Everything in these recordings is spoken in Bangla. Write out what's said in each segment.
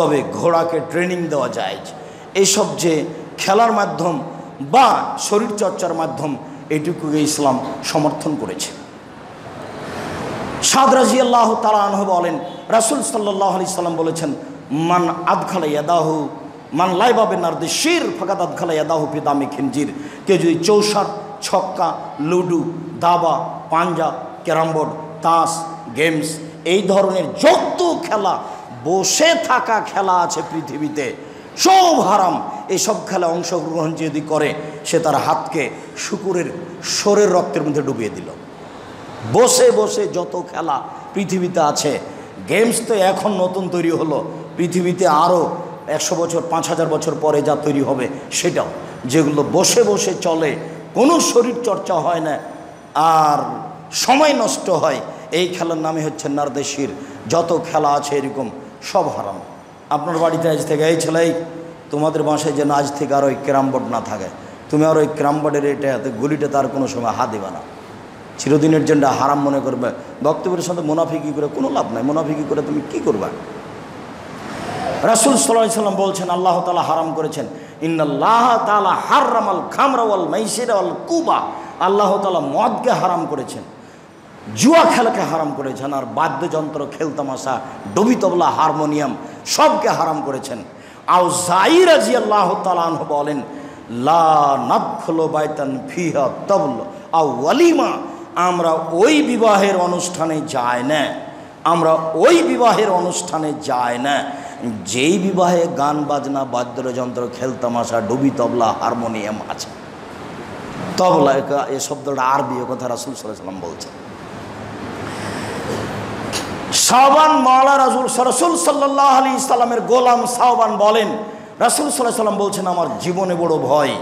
তবে ঘোড়াকে ট্রেনিং দেওয়া যায়। এইসব যে খেলার মাধ্যম বা শরীরচর্চার মাধ্যম, এটুকুকে ইসলাম সমর্থন করেছে। সাদ রাদিয়াল্লাহু তাআলা আনহু বলেন, রাসূল সাল্লাল্লাহু আলাইহি সাল্লাম বলেছেন, মান আদখালা ইয়াদাহু মান লাইবা বিনারদি শির ফাকাদ আদখালা ইয়াদাহু ফি দামি খিনজির। কেউ যদি চৌসার, ছক্কা, লুডু, দাবা, পাঞ্জা, ক্যারামবোর্ড, তাস, গেমস, এই ধরনের যত খেলা, বসে থাকা খেলা আছে পৃথিবীতে, সব হারাম। এইসব খেলা অংশগ্রহণ যদি করে, সে তার হাতকে শুকুরের শোরের রক্তের মধ্যে ডুবিয়ে দিল। বসে বসে যত খেলা পৃথিবীতে আছে, গেমস তো এখন নতুন তৈরি হলো, পৃথিবীতে আরও 100 বছর 5000 বছর পরে যা তৈরি হবে সেটাও, যেগুলো বসে বসে চলে, কোনো শরীর চর্চা হয় না আর সময় নষ্ট হয়, এই খেলার নামে হচ্ছে নারদেশির। যত খেলা আছে এরকম সব হারাম। আপনার বাড়িতে আজ থেকে, এই ছেলে, তোমাদের বাসায় যেন আজ থেকে আর ওই ক্যারামবোর্ড না থাকে, তুমি আর ওই ক্যারামবোর্ডের এটাতে গুলিটা তার কোনো সময় হাত দেবে না, চিরদিনের জন্য হারাম মনে করবে। বক্তব্যের সাথে মুনাফিকি করে কোনো লাভ নাই, মুনাফিকি করে তুমি কি করবে? রাসূল সাল্লাল্লাহু আলাইহি সাল্লাম বলছেন, আল্লাহ তাআলা হারাম করেছেন, ইন্নাল্লাহ তাআলা হারামাল খামরা ওয়াল মাইসিরা ওয়াল কুবা। আল্লাহ তাআলা মদকে হারাম করেছেন, জুয়া খেলাকে হারাম করেছেন, আর বাদ্যযন্ত্র, খেলতামাশা, ডবি তবলা, হারমোনিয়াম সবকে হারাম করেছেন। আউজাঈ রাদিয়াল্লাহু তাআলা আনহু বলেন, লা নাদখুলু বাইতান ফিহা তাবল আও ওয়ালিমা। আমরা ওই বিবাহের অনুষ্ঠানে যাই না, আমরা ওই বিবাহের অনুষ্ঠানে যাই না যেই বিবাহে গান বাজনা, বাদ্যযন্ত্র, খেলতামাশা, ডুবি তবলা, হারমোনিয়াম আছে। তবলা এ শব্দটা আরবি, কথা রাসূল সাল্লাল্লাহু আলাইহি সাল্লাম বলছেন। সাওবান মাওলা রাসূল সাল্লাল্লাহু আলাইহি সাল্লামের গোলাম সাওবান বলেন, রাসূল সাল্লাল্লাহু আলাইহি সাল্লাম বলছেন, আমার জীবনে বড় ভয়,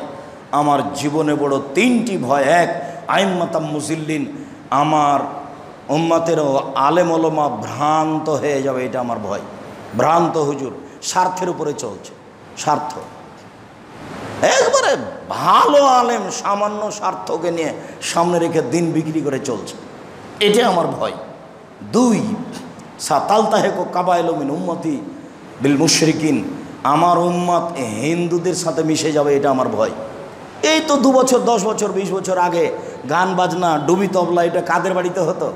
আমার জীবনে বড় 3টি ভয়। এক, আইম্মাতাম মুজিল্লিন, আমার উম্মতের আলেম ওলামা ভ্রান্ত হয়ে যাবে, এটা আমার ভয়। ভ্রান্ত হুজুর, স্বার্থের উপরে চলছে, স্বার্থ, একবারে ভালো আলেম সামান্য স্বার্থকে নিয়ে সামনে রেখে দিন বিক্রি করে চলছে, এটা আমার ভয়। 2, সাতালতাহেকু কাবাইলু মিন উম্মতি বিল মুশরিকিন, আমার উম্মত হিন্দুদের সাথে মিশে যাবে, এটা আমার ভয়। এই তো 2 বছর 10 বছর 20 বছর আগে গান বাজনা, ডুবি তবলা, এটা কাদের বাড়িতে হতো?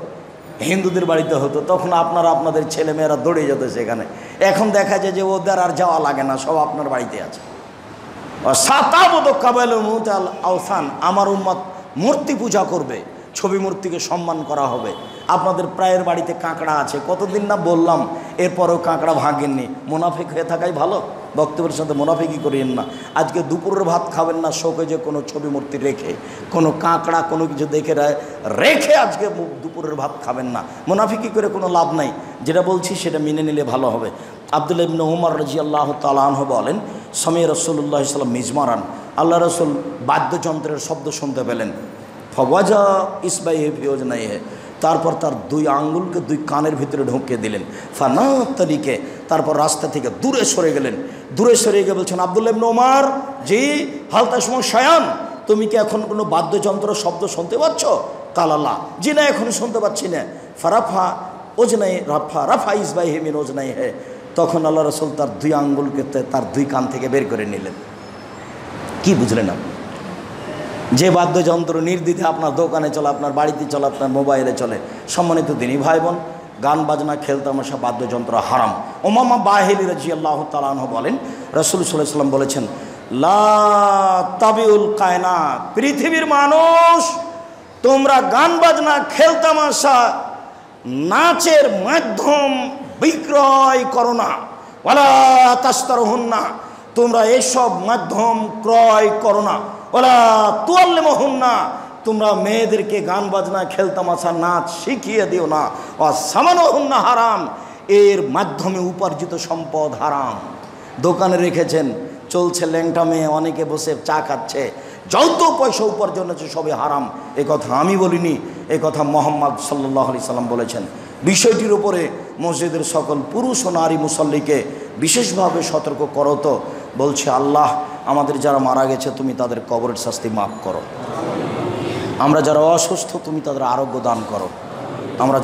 হিন্দুদের বাড়িতে হতো। তখন আপনারা, আপনাদের ছেলেমেয়েরা দৌড়ে যেত সেখানে। এখন দেখা যায় যে ওদের আর যাওয়া লাগে না, সব আপনার বাড়িতে আছে। সাতাবদ কাবাইলুল মুতাল আওসান, আমার উম্মত মূর্তি পূজা করবে, ছবি মূর্তিকে সম্মান করা হবে। আপনাদের প্রায়ের বাড়িতে কাঁকড়া আছে, কতদিন না বললাম, এরপরেও কাঁকড়া ভাঙেননি। মুনাফিক হয়ে থাকাই ভালো, বক্তব্যের সাথে মুনাফিকি করিয়েন না। আজকে দুপুরের ভাত খাবেন না শোকেজে কোনো ছবি মূর্তি রেখে, কোনো কাঁকড়া কোনো কিছু দেখে রেখে আজকে দুপুরের ভাত খাবেন না। মুনাফিকি করে কোনো লাভ নাই, যেটা বলছি সেটা মেনে নিলে ভালো হবে। আব্দুল্লাহ ইবনে উমর রাদিয়াল্লাহু তাআলা আনহু বলেন, সামিয়া রাসূলুল্লাহ সাল্লাল্লাহু আলাইহি ওয়াসাল্লাম মিজমারান, আল্লাহ রাসূল বাদ্যযন্ত্রের শব্দ শুনতে পেলেন। ফওয়াজা ইসবাইহি ফি ওজনাইহি, তারপর তার 2 আঙ্গুলকে 2 কানের ভিতরে ঢুকিয়ে দিলেন। ফানা তারিকে, তারপর রাস্তা থেকে দূরে সরে গেলেন। দূরে সরে গিয়ে বলছেন, আব্দুল্লাহ ইবনে উমর, জি হালতা সময় শায়ান, তুমি কি এখন কোনো বাদ্যযন্ত্র শব্দ শুনতে পাচ্ছ? কালাল্লাহ, জি না, এখন শুনতে পাচ্ছি না। ফারাফা ওজনাই রাফা ইসবাইহি মিন ওজনাইহি, তখন আল্লাহ রাসূল তার 2 আঙ্গুলকে তার 2 কান থেকে বের করে নিলেন। কি বুঝলেন আপনি? যে বাদ্যযন্ত্র নির্দ্বিধে আপনার দোকানে চলে, আপনার বাড়িতে চলে, আপনার মোবাইলে চলে, সম্মানিত দিনী ভাই বোন, গান বাজনা, খেলতামাশা, বাদ্যযন্ত্র হারাম। উমামা বাহিলি রাদিয়াল্লাহু তাআলা আনহু বলেন, রাসূল সাল্লাল্লাহু আলাইহি ওয়াসাল্লাম বলেছেন, লা তাবিউল কায়নাত, পৃথিবীর মানুষ, তোমরা গান বাজনা, খেলতামাশা, নাচের মাধ্যম বিক্রয় করো না। ওয়ালা তাশতারুহুন্না, তোমরা এসব মাধ্যম ক্রয় করো না। ওয়ালা তুআল্লিমুহুন্না, তোমরা মেয়েদেরকে গান বাজনা, খেলতামাশা, নাচ শিখিয়ে দিও না। ওয়াসামানুহুন্না হারাম, এর মাধ্যমে উপার্জিত সম্পদ হারাম। দোকানে রেখেছেন, চলছে ল্যাংটা মেয়ে, অনেকে বসে চা খাচ্ছে, যত পয়সা উপার্জন হচ্ছে সবই হারাম। এ কথা আমি বলিনি, এ কথা মুহাম্মদ সাল্লাল্লাহু আলাইহি সাল্লাম বলেছেন। বিষয়টির উপরে মসজিদের সকল পুরুষ ও নারী মুসল্লিকে বিশেষভাবে সতর্ক করো। তো বলছে, আল্লাহ আমাদের যারা মারা গেছে তুমি তাদের কবরের শাস্তি মাফ করো, আমরা যারা অসুস্থ তুমি তাদের আরোগ্য দান করো, আমরা